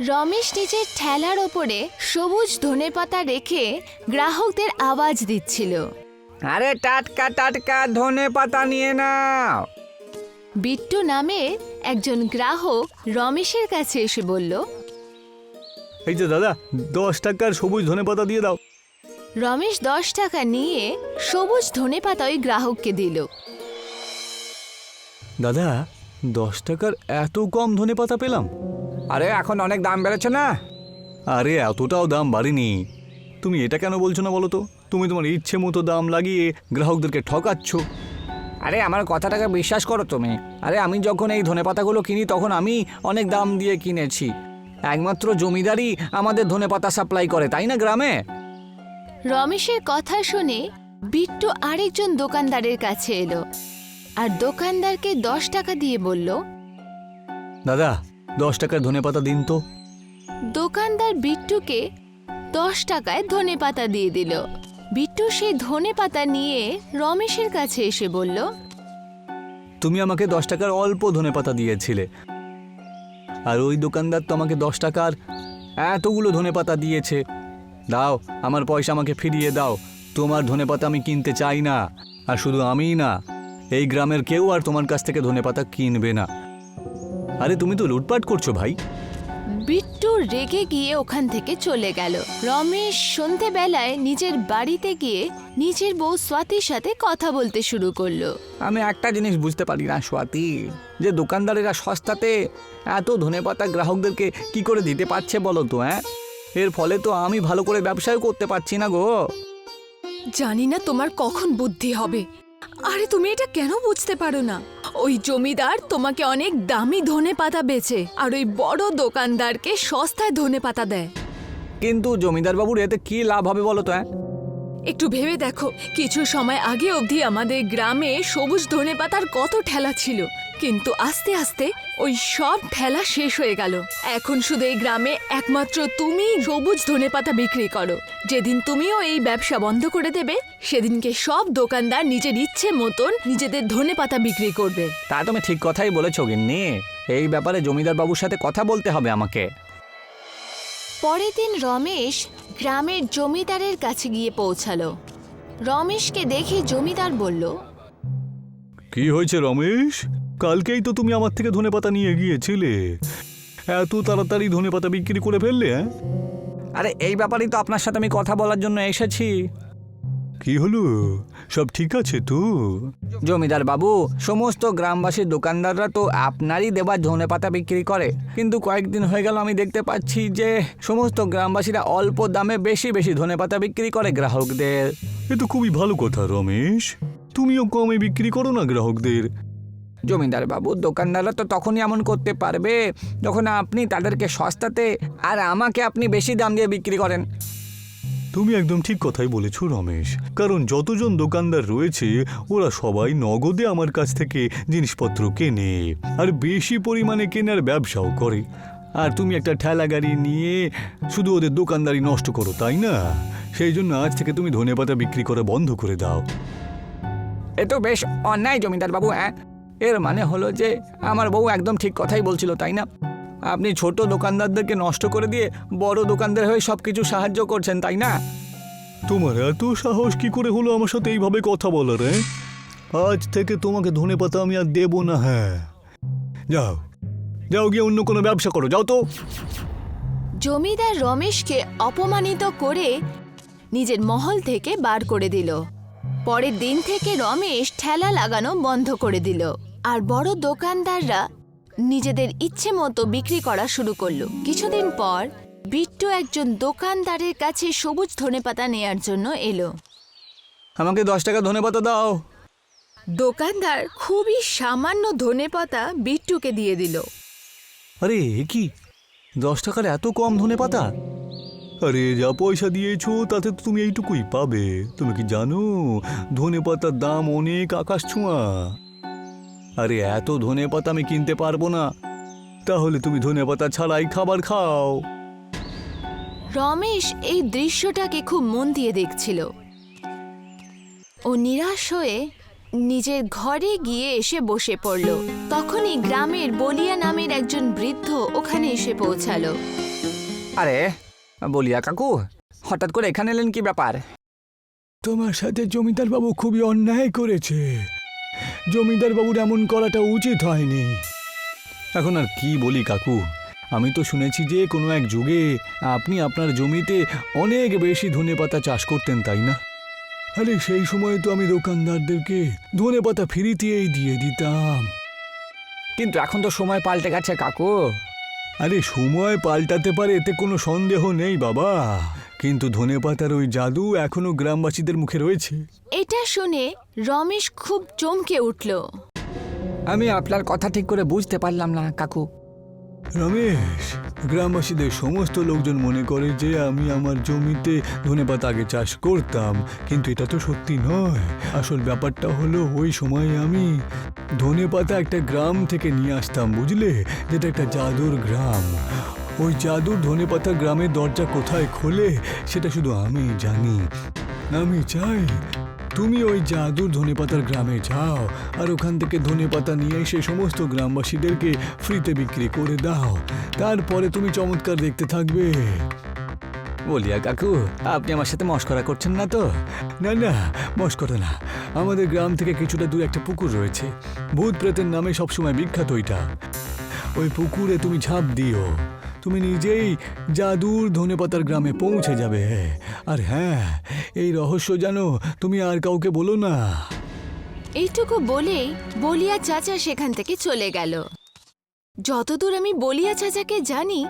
রমেশ নিজের ঠেলার ওপরে সবুজ ধনেপাতা রেখে গ্রাহকদের আওয়াজ দিচ্ছিল, আরে টাটকা টাটকা ধনেপাতা নিয়ে নাও। বিট্টু নামে একজন গ্রাহক রমেশের কাছে এসে বলল, এই যে দাদা, 10 টাকার সবুজ ধনেপাতা দিয়ে দাও। রমেশ 10 টাকা নিয়ে সবুজ ধনেপাতা ওই গ্রাহককে দিল। দাদা, 10 টাকার এত কম ধনেপাতা পেলাম? আরে এখন অনেক দাম বেড়েছে না। আরে এতটাও দাম বাড়েনি। তুমি এটা কেন বলছো না বলো তো? তুমি তোমার ইচ্ছে মতো দাম লাগিয়ে গ্রাহকদেরকে ঠকাচ্ছ। আরে আমার কথাটাকে বিশ্বাস করো তুমি। আরে আমি যখন এই ধনেপাতাগুলো কিনি তখন আমি অনেক দাম দিয়ে কিনেছি। একমাত্র জমিদারই আমাদের ধনেপাতা সাপ্লাই করে, তাই না গ্রামে? রমেশের কথা শুনে বিট্টু আরেকজন দোকানদারের কাছে এলো আর দোকানদারকে 10 টাকা দিয়ে বলল, দাদা, 10 টাকার ধনেপাতা দিন তো। দোকানদার বিট্টুকে 10 টাকায় ধনেপাতা দিয়ে দিল। বিট্টু সেই ধনেপাতা নিয়ে রমেশের কাছে এসে বলল, তুমি আমাকে 10 টাকার অল্প ধনেপাতা দিয়েছিলে, আর ওই দোকানদার তো আমাকে 10 টাকার এতগুলো ধনেপাতা দিয়েছে। দাও, আমার পয়সা আমাকে ফিরিয়ে দাও। তোমার ধনেপাতা আমি কিনতে চাই না। আর শুধু আমিই না, এই গ্রামের কেউ আর তোমার কাছ থেকে ধনেপাতা কিনবে না। আরে তুমি তো লুটপাট করছো ভাই। বিট্টু রেগে গিয়ে ওখান থেকে চলে গেল। রমেশ সন্ধেবেলায় নিজের বাড়িতে গিয়ে নিজের বউ স্বাতীর সাথে কথা বলতে শুরু করলো। আমি একটা জিনিস বুঝতে পারি না স্বাতী, যে দোকানদারেরা সস্তাতে এত ধনেপাতা গ্রাহকদেরকে কি করে দিতে পারছে বলো তো? এর ফলে তো আমি ভালো করে ব্যবসাও করতে পারছি না গো। জানি না তোমার কখন বুদ্ধি হবে। আরে তুমি এটা কেন বুঝতে পারো না? ওই জমিদার তোমাকে অনেক দামি ধনেপাতা বেচে আর ওই বড় দোকানদারকে সস্তায় ধনেপাতা দেয়। কিন্তু জমিদার বাবুর এতে কি লাভ হবে বলো তো? একটু ভেবে দেখো, কিছু সময় আগে অবধি আমাদের গ্রামে সবুজ ধনেপাতার কত ঠেলা ছিল, কিন্তু আস্তে আস্তে ওই সব ঠেলা শেষ হয়ে গেল। এখন শুধু এই গ্রামে একমাত্র তুমি সবুজ ধনেপাতা বিক্রি করো। যেদিন তুমিও এই ব্যবসা বন্ধ করে দেবে, সেদিনকে সব দোকানদার নিজের ইচ্ছে মতন নিজেদের ধনেপাতা বিক্রি করবে। তা তুমি ঠিক কথাই বলেছো গিন্নি। এই ব্যাপারে জমিদার বাবুর সাথে কথা বলতে হবে আমাকে। পরের দিন রমেশ গ্রামের জমিদারের কাছে গিয়ে পৌঁছালো। রমেশকে দেখে জমিদার বলল, কি হয়েছে রমেশ? কালকেই তো তুমি আমার থেকে ধনেপাতা নিয়ে গিয়েছিলে। এত তাড়াতাড়ি ধনেপাতা বিক্রি করে ফেললে? আরে এই ব্যাপারেই তো আপনার সাথে আমি কথা বলার জন্য এসেছি। কি হলো? সব ঠিক আছে তো? জমিদার বাবু, সমস্ত গ্রামবাসীর দোকানদাররা তো আপনারই দেওয়া ধনেপাতা বিক্রি করে, কিন্তু কয়েকদিন হয়ে গেল আমি দেখতে পাচ্ছি যে সমস্ত গ্রামবাসীরা অল্প দামে বেশি বেশি ধনেপাতা বিক্রি করে গ্রাহকদের। এ তো খুবই ভালো কথা রমেশ। তুমিও কমে বিক্রি করো না গ্রাহকদের। জমিদার বাবু, দোকানদাররা তো তখনই এমন করতে পারবে যখন আপনি তাদেরকে সস্তাতে আর আমাকে আপনি বেশি দাম দিয়ে বিক্রি করেন। তুমি একদম ঠিক কথাই বলেছো রমেশ, কারণ যতজন দোকানদার রয়েছে ওরা সবাই নগদে আমার কাছ থেকে জিনিসপত্র কেনে আর বেশি পরিমাণে কেনার ব্যবসাও করে। আর তুমি একটা ঠেলা গাড়ি নিয়ে শুধু ওদের দোকানদারি নষ্ট করো, তাই না? সেই জন্য আজ থেকে তুমি ধনেপাতা বিক্রি করা বন্ধ করে দাও। এ তো বেশ অন্যায় জমিদার বাবু। এর মানে হলো যে আমার বউ একদম ঠিক কথাই বলছিল, তাই না? আপনি ছোট দোকানদারদেরকে নষ্ট করে দিয়ে বড় দোকানদার হয়ে সবকিছু সাহায্য করছেন, তাই না? তোমার এত সাহস কি করে হলো আমার সাথে এইভাবে কথা বলার? আজ থেকে তোমাকে ধনেপাতা আমি আর দেবো না। হ্যাঁ, যাও যাও, গিয়ে অন্য কোনো ব্যবসা করো, যাও তো। জমিদার রমেশকে অপমানিত করে নিজের মহল থেকে বার করে দিল। পরের দিন থেকে রমেশ ঠেলা লাগানো বন্ধ করে দিল আর বড় দোকানদাররা নিজেদের ইচ্ছে মতো বিক্রি করা শুরু করলো। কিছুদিন পর বিট্টু একজন দোকানদারের কাছে সবুজ ধনেপাতা নেয়ার জন্য এলো। আমাকে 10 টাকা ধনেপাতা দাও। দোকানদার খুবই সামান্য ধনেপাতা বিট্টুকে দিয়ে দিল। আরে এ কি, 10 টাকার এত কম ধনেপাতা? আরে যা পয়সা দিয়েছো তাতে তো তুমি এইটুকুই পাবে। তুমি কি জানো ধনেপাতার দাম অনেক আকাশ ছোঁয়া? আরে এত ধনেপাতা আমি কিনতে পারবো না। তাহলে তুমি ধনেপাতা ছাড়াই খাবার খাও। রমেশ এই দৃশ্যটাকে খুব মন দিয়ে দেখছিল। ও নিরাশ হয়ে নিজের ঘরে গিয়ে এসে বসে পড়ল। তখনই গ্রামের বলিয়া নামের একজন বৃদ্ধ ওখানে এসে পৌঁছালো। আরে বলিয়া কাকু, হঠাৎ করে এখানে এলেন, কি ব্যাপার? তোমার সাথে জমিদার বাবু খুবই অন্যায় করেছে। জমিদার বাবুর এমন করাটা উচিত হয়নি। এখন আর কি বলি কাকু, আমি তো শুনেছি যে কোনো এক যুগে আপনি আপনার জমিতে অনেক বেশি ধনেপাতা চাষ করতেন, তাই না? আরে সেই সময় তো আমি দোকানদারদেরকে ধনেপাতা ফ্রিতেই দিয়ে দিতাম। কিন্তু এখন তো সময় পাল্টে গেছে কাকু। আরে সময় পাল্টাতে পারে, এতে কোনো সন্দেহ নেই বাবা, কিন্তু ধনেপাতার ওই জাদু এখনো গ্রামবাসীদের মুখে রয়েছে। এটা শুনে রমেশ খুব চমকে উঠল। আমি আপনার কথা ঠিক করে বুঝতে পারলাম না কাকু। রমেশ, গ্রামবাসীদের সমস্ত লোকজন মনে করে যে আমি আমার জমিতে ধনেপাতা আগে চাষ করতাম, কিন্তু এটা তো সত্যি নয়। আসল ব্যাপারটা হলো ওই সময় আমি ধনেপাতা একটা গ্রাম থেকে নিয়ে আসতাম, বুঝলে, যেটা একটা জাদুর গ্রাম। ওই জাদুর ধনেপাতা গ্রামের দরজা কোথায় খোলে সেটা শুধু আমি জানি। আমি চাই তুমি ওই জাদুর ধনেপাতার গ্রামে যাও আর ওখান থেকে ধনেপাতা নিয়ে এসে সমস্ত গ্রামবাসীদেরকে ফ্রিতে বিক্রি করে দাও। তারপরে তুমি চমৎকার দেখতে থাকবে। বলিয়া কাকু, আপনি আমার সাথে মশকরা করছেন না তো? না না, মস্করা না। আমাদের গ্রাম থেকে কিছুটা দূরে একটা পুকুর রয়েছে, ভূত প্রেতের নামে সবসময় বিখ্যাত ওইটা। ওই পুকুরে তুমি ঝাঁপ দিও, তুমি নিজেই জাদুর ধনেপাতার গ্রামে পৌঁছে যাবে। আর হ্যাঁ, এই রহস্য জানো তুমি আর কাউকে বলো না। এইটুকু বলেই বলিয়া চাচা সেখান থেকে চলে গেল। যতদূর আমি বলিয়া চাচাকে জানি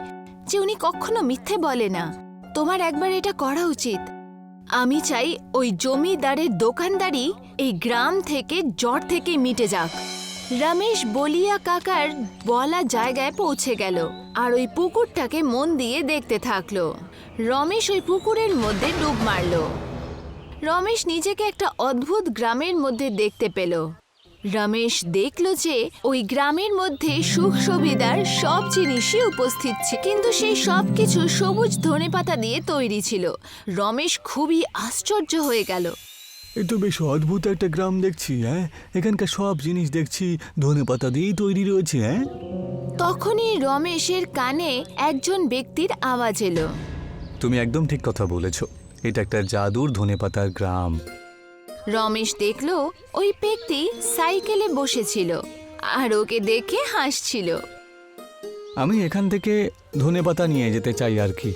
যে উনি কখনো মিথ্যে বলে না। তোমার একবার এটা করা উচিত। আমি চাই ওই জমিদারের দোকানদারি এই গ্রাম থেকে জ্বর থেকে মিটে যাক। রমেশ বলিয়া কাকার বলা জায়গায় পৌঁছে গেল আর ওই পুকুরটাকে মন দিয়ে দেখতে থাকলো। রমেশ ওই পুকুরের মধ্যে ডুব মারল। রমেশ নিজেকে একটা অদ্ভুত গ্রামের মধ্যে দেখতে পেল। রমেশ দেখল যে ওই গ্রামের মধ্যে সুখ সুবিধার সব জিনিসই উপস্থিত ছিল, কিন্তু সেই সব কিছু সবুজ ধনেপাতা দিয়ে তৈরি ছিল। রমেশ খুবই আশ্চর্য হয়ে গেল। এ তো বেশ অদ্ভুত একটা গ্রাম দেখছি। হ্যাঁ, এখানকার সব জিনিস দেখছি ধনেপাতা দিয়েই তৈরি রয়েছে। হ্যাঁ, তখনই রমেশের কানে একজন ব্যক্তির আওয়াজ এলো। তুমি একদম ঠিক কথা বলেছ, এটা একটা জাদুর ধনেপাতার গ্রাম। রমেশ দেখল ওই ব্যক্তি সাইকেলে বসেছিল আর ওকে দেখে হাসছিল। আমি এখান থেকে ধনেপাতা নিয়ে যেতে চাই আর কি।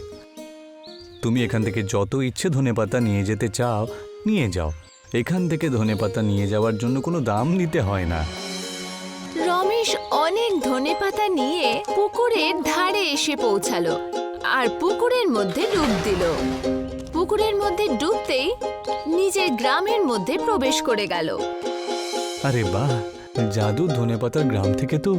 তুমি এখান থেকে যত ইচ্ছে ধনেপাতা নিয়ে যেতে চাও নিয়ে যাও। এখান থেকে ধনেপাতা নিয়ে যাওয়ার জন্য কোনো দাম দিতে হয় না। রমেশ অনেক ধনেপাতা নিয়ে পুকুরের ধারে এসে পৌঁছালো আর পুকুরের মধ্যে ডুব দিল। পুকুরের মধ্যে ডুবতেই নিজের গ্রামের মধ্যে প্রবেশ করে গেল। আরে বাহ, জাদুর ধনেপাতার গ্রাম থেকে তো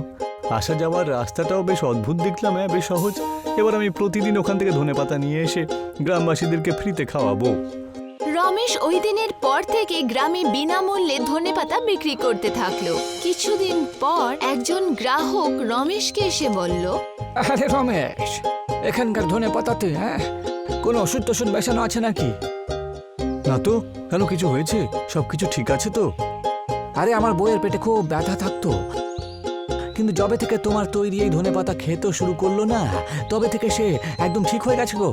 আসা যাওয়ার রাস্তাটাও বেশ অদ্ভুত দেখলাম। হ্যাঁ, বেশ সহজ। এবার আমি প্রতিদিন ওখান থেকে ধনেপাতা নিয়ে এসে গ্রামবাসীদেরকে ফ্রিতে খাওয়াবো। রমেশ ওই দিনের পর থেকে গ্রামে বিনামূল্যে ধনেপাতা বিক্রি করতে থাকলো। কিছুদিন পর একজন গ্রাহক রমেশকে এসে বলল, আরে রমেশ, এখানকার ধনেপাতাতে কোনো ওষুধ টষুধ মেশানো আছে নাকি? না তো, কেন, কিছু হয়েছে? সবকিছু ঠিক আছে তো? আরে আমার বউয়ের পেটে খুব ব্যথা থাকতো, কিন্তু যবে থেকে তোমার তৈরি এই ধনেপাতা খেতে শুরু করলো না, তবে থেকে সে একদম ঠিক হয়ে গেছে গো।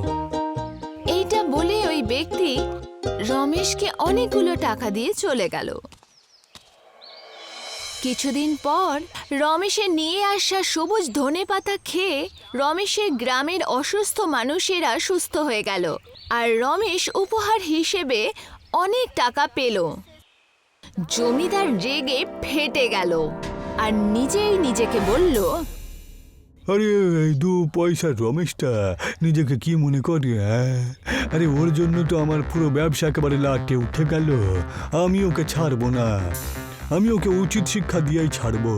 এইটা বলে ওই ব্যক্তি রমেশকে অনেকগুলো টাকা দিয়ে চলে গেল। কিছুদিন পর রমেশের নিয়ে আসা সবুজ ধনেপাতা খেয়ে রমেশের গ্রামের অসুস্থ মানুষেরা সুস্থ হয়ে গেল আর রমেশ উপহার হিসেবে অনেক টাকা পেল। জমিদার রেগে ফেটে গেল আর নিজেই নিজেকে বলল, আরে এই 2 পয়সার রমেশটা নিজেকে কি মনে করে? আরে ওর জন্য তো আমার পুরো ব্যবসা একেবারে লাটে উঠে গেল। আমি ওকে ছাড়বো না, আমি ওকে উচিত শিক্ষা দিয়েই ছাড়বো।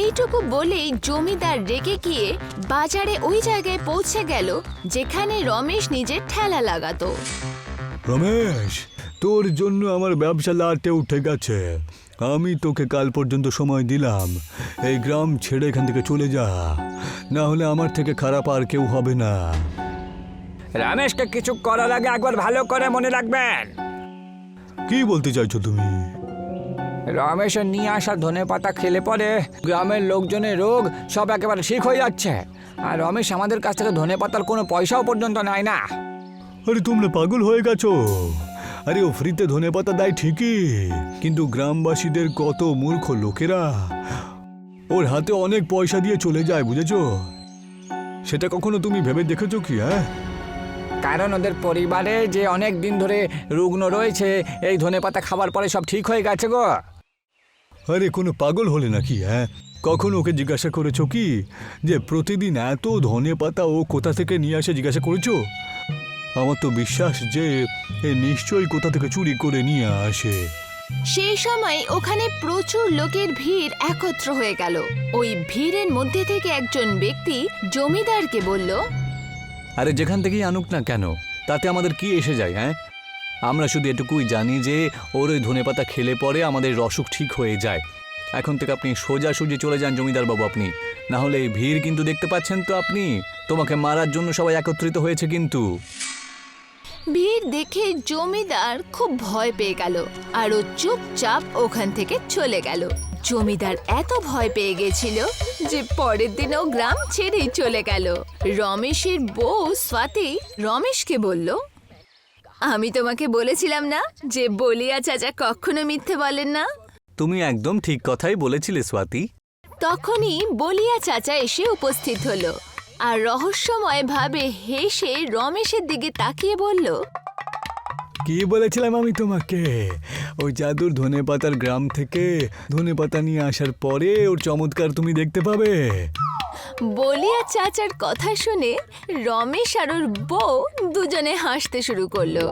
এইটুকু বলেই জমিদার রেগে গিয়ে বাজারে ওই জায়গায় পৌঁছে গেল যেখানে রমেশ নিজের ঠেলা লাগাতো। রমেশ, তোর জন্য আমার ব্যবসা লাটে উঠে গেছে। আমি তোকে কাল পর্যন্ত সময় দিলাম। এই গ্রাম ছেড়ে এখান থেকে চলে যা, না হলে আমার থেকে খারাপ আর কেউ হবে না। রমেশকে কিছু করার আগে একবার ভালো করে মনে রাখবেন। কি বলতে চাইছো তুমি? রমেশের নিয়ে আসা ধনেপাতা খেলে পরে গ্রামের লোকজনের রোগ সব একেবারে ঠিক হয়ে যাচ্ছে। আর রমেশ আমাদের কাছ থেকে ধনেপাতার কোনো পয়সাও পর্যন্ত নেয় না। আরে তোমরা পাগল হয়ে গেছো? আরে ও ফ্রিতে ধনেপাতা দেয় ঠিকই, কিন্তু গ্রামবাসীদের কত মূর্খ লোকেরা ওর হাতে অনেক পয়সা দিয়ে চলে যায়, বুঝেছো? সেটা কখনো তুমি ভেবে দেখেছো কি? হ্যাঁ, কারণ ওদের পরিবারে যে অনেক দিন ধরে রুগ্ন রয়েছে, এই ধনেপাতা খাবার পরে সব ঠিক হয়ে গেছে গো। আরে কোনো পাগল হলে নাকি? হ্যাঁ, কখনো ওকে জিজ্ঞাসা করেছো কি যে প্রতিদিন এত ধনেপাতা ও কোথা থেকে নিয়ে আসে? জিজ্ঞাসা করেছো? আমার তো বিশ্বাস যে এ নিশ্চয়ই কোথা থেকে চুরি করে নিয়ে আসে। সেই সময় ওখানে প্রচুর লোকের ভিড় একত্র হয়ে গেল। ওই ভিড়ের মধ্যে থেকে একজন ব্যক্তি জমিদারকে বলল, আরে যেখান থেকেই আনুক না কেন, তাতে আমাদের কি এসে যায়? হ্যাঁ, আমরা শুধু এটুকুই জানি যে ওর ওই ধনেপাতা খেলে পরে আমাদের অসুখ ঠিক হয়ে যায়। এখন থেকে আপনি সোজাসুজি চলে যান জমিদার বাবু, আপনি না হলে এই ভিড় কিন্তু দেখতে পাচ্ছেন তো আপনি, তোমাকে মারার জন্য সবাই একত্রিত হয়েছে কিন্তু। ভিড় দেখে জমিদার খুব ভয় পেয়ে গেল আর ও চুপচাপ ওখান থেকে চলে গেল। জমিদার এত ভয় পেয়ে গেছিল যে পরের দিনও গ্রাম ছেড়েই চলে গেল। রমেশের বউ স্বাতি রমেশকে বলল, আমি তোমাকে বলেছিলাম না যে বলিয়া চাচা কখনো মিথ্যে বলেন না। তুমি একদম ঠিক কথাই বলেছিলে স্বাতি। তখনই বলিয়া চাচা এসে উপস্থিত হলো আর রহস্যময় ভাবে হেসে রমেশের দিকে তাকিয়ে বলল, কি বলেছিলাম আমি তোমাকে? ওই জাদুর ধনেপাতার গ্রাম থেকে ধনেপাতা নিয়ে আসার পরে ওর চমৎকার তুমি দেখতে পাবে। বলিয়া চাচার কথা শুনে রমেশ আর ওর বউ দুজনে হাসতে শুরু করলো।